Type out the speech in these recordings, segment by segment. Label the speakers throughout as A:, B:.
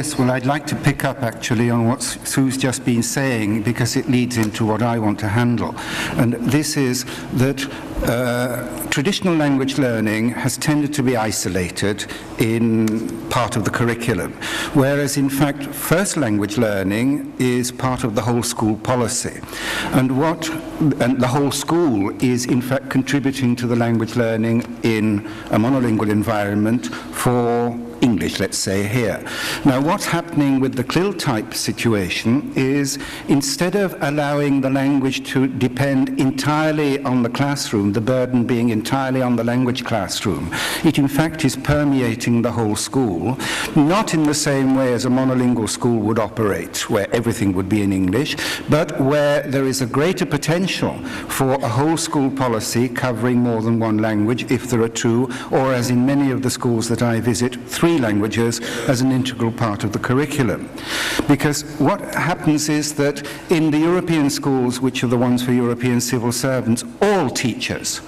A: Yes, well, I'd like to pick up actually on what Sue's just been saying, because it leads into what I want to handle. And this is that traditional language learning has tended to be isolated in part of the curriculum, whereas in fact first language learning is part of the whole school policy. And the whole school is in fact contributing to the language learning in a monolingual environment for English, let's say, here. Now, what's happening with the CLIL type situation is, instead of allowing the language to depend entirely on the classroom, the burden being entirely on the language classroom, it in fact is permeating the whole school, not in the same way as a monolingual school would operate, where everything would be in English, but where there is a greater potential for a whole school policy covering more than one language, if there are two, or as in many of the schools that I visit, three languages as an integral part of the curriculum. Because what happens is that in the European schools, which are the ones for European civil servants, all teachers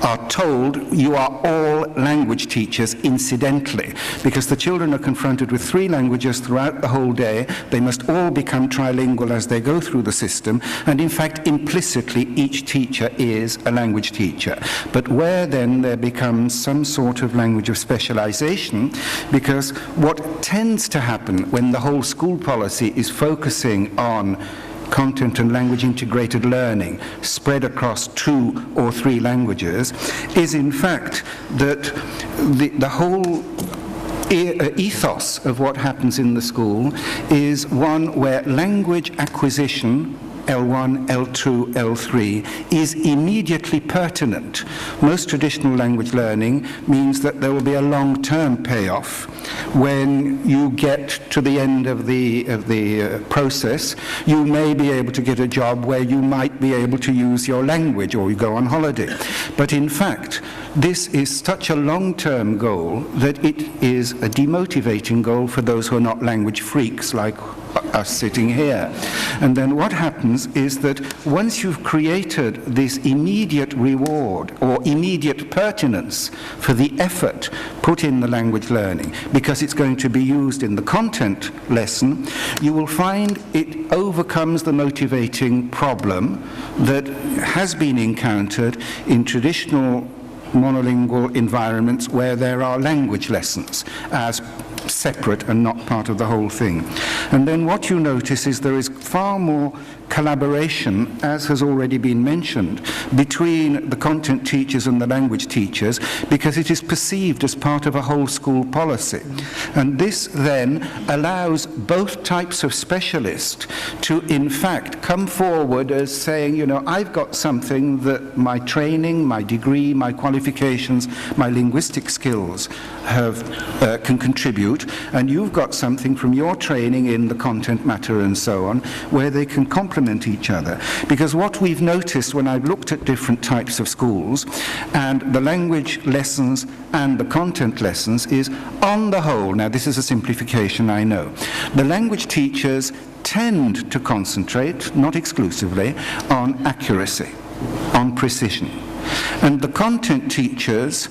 A: are told you are all language teachers incidentally, because the children are confronted with three languages throughout the whole day. They must all become trilingual as they go through the system, and in fact implicitly each teacher is a language teacher. But where then there becomes some sort of language of specialization, because what tends to happen when the whole school policy is focusing on content and language integrated learning spread across 2 or 3 languages is in fact that the whole ethos of what happens in the school is one where language acquisition, L1, L2, L3, is immediately pertinent. Most traditional language learning means that there will be a long-term payoff. When you get to the end of the process, you may be able to get a job where you might be able to use your language, or you go on holiday. But in fact, this is such a long-term goal that it is a demotivating goal for those who are not language freaks like us sitting here. And then what happens is that once you've created this immediate reward or immediate pertinence for the effort put in the language learning, because it's going to be used in the content lesson, you will find it overcomes the motivating problem that has been encountered in traditional monolingual environments where there are language lessons as separate and not part of the whole thing. And then what you notice is there is far more collaboration, as has already been mentioned, between the content teachers and the language teachers, because it is perceived as part of a whole school policy. And this then allows both types of specialists to in fact come forward as saying, you know, I've got something that my training, my degree, my qualifications, my linguistic skills can contribute, and you've got something from your training in the content matter and so on, where they can complement each other. Because what we've noticed when I've looked at different types of schools and the language lessons and the content lessons is, on the whole, now this is a simplification I know, the language teachers tend to concentrate, not exclusively, on accuracy, on precision. And the content teachers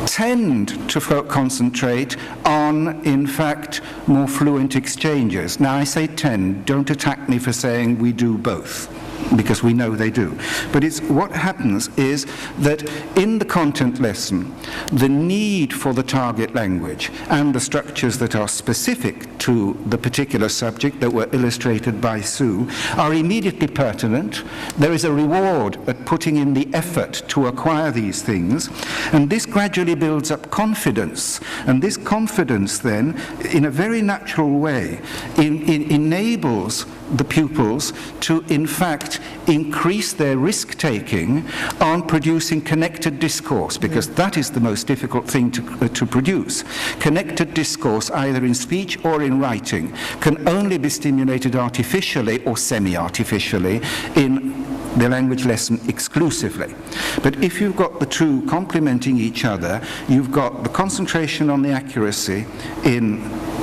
A: tend to concentrate on, in fact, more fluent exchanges. Now, I say tend, don't attack me for saying we do both, because we know they do. But what happens is that in the content lesson, the need for the target language and the structures that are specific to the particular subject that were illustrated by Sue are immediately pertinent. There is a reward at putting in the effort to acquire these things, and this gradually builds up confidence. And this confidence then, in a very natural way, enables the pupils to, in fact, increase their risk-taking on producing connected discourse, because that is the most difficult thing to produce. Connected discourse, either in speech or in writing, can only be stimulated artificially or semi-artificially in the language lesson exclusively. But if you've got the two complementing each other, you've got the concentration on the accuracy in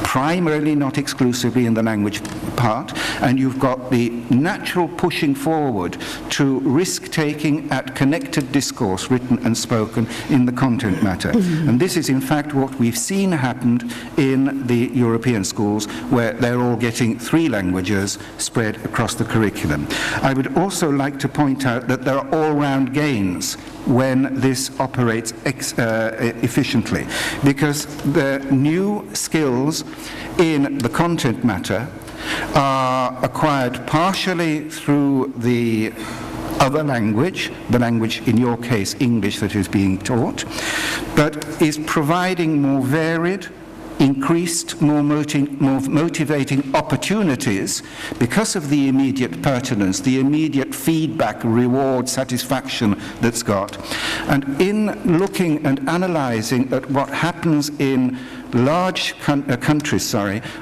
A: primarily, not exclusively, in the language part, and you've got the natural pushing forward to risk-taking at connected discourse, written and spoken, in the content matter. And this is, in fact, what we've seen happened in the European schools, where they're all getting 3 languages spread across the curriculum. I would also like to point out that there are all-round gains when this operates efficiently, because the new skills in the content matter are acquired partially through the other language, the language, in your case, English, that is being taught, but is providing more varied, increased, more motivating opportunities because of the immediate pertinence, the immediate feedback, reward, satisfaction that's got. And in looking and analysing at what happens in large countries,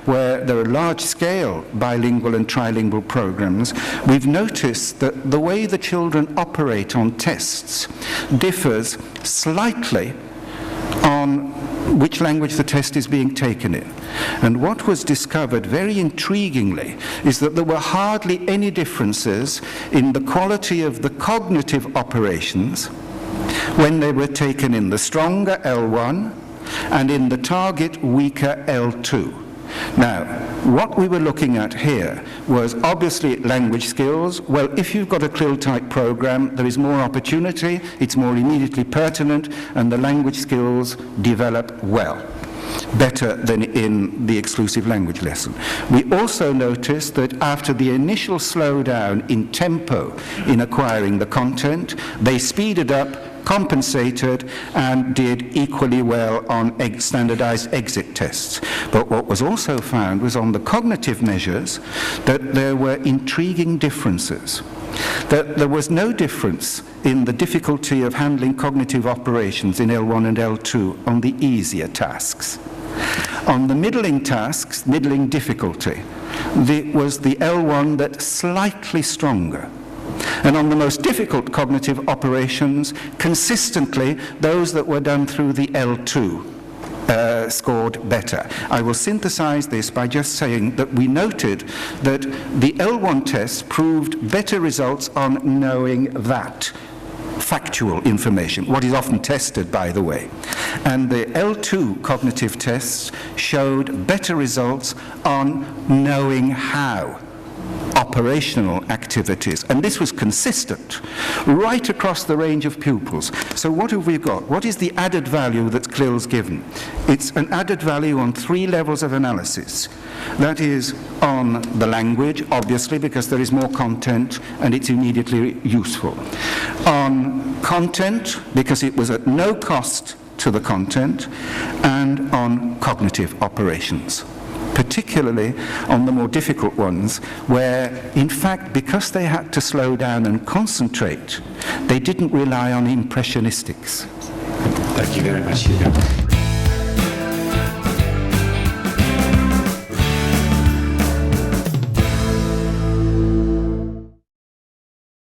A: where there are large-scale bilingual and trilingual programs, we've noticed that the way the children operate on tests differs slightly on which language the test is being taken in. And what was discovered very intriguingly is that there were hardly any differences in the quality of the cognitive operations when they were taken in the stronger L1 and in the target weaker L2. Now, what we were looking at here was obviously language skills. Well, if you've got a CLIL-type program, there is more opportunity, it's more immediately pertinent, and the language skills develop well, better than in the exclusive language lesson. We also noticed that after the initial slowdown in tempo in acquiring the content, they speeded up, compensated, and did equally well on standardized exit tests. But what was also found was on the cognitive measures that there were intriguing differences. That there was no difference in the difficulty of handling cognitive operations in L1 and L2 on the easier tasks. On the middling tasks, middling difficulty, was the L1 that slightly stronger. And on the most difficult cognitive operations, consistently, those that were done through the L2 scored better. I will synthesize this by just saying that we noted that the L1 tests proved better results on knowing that factual information, what is often tested, by the way. And the L2 cognitive tests showed better results on knowing how, operational activities, and this was consistent right across the range of pupils. So what have we got? What is the added value that CLIL's given? It's an added value on 3 levels of analysis. That is on the language, obviously, because there is more content and it's immediately useful. On content, because it was at no cost to the content, and on cognitive operations, particularly on the more difficult ones, where, in fact, because they had to slow down and concentrate, they didn't rely on impressionistics.
B: Thank you very much, Hugo.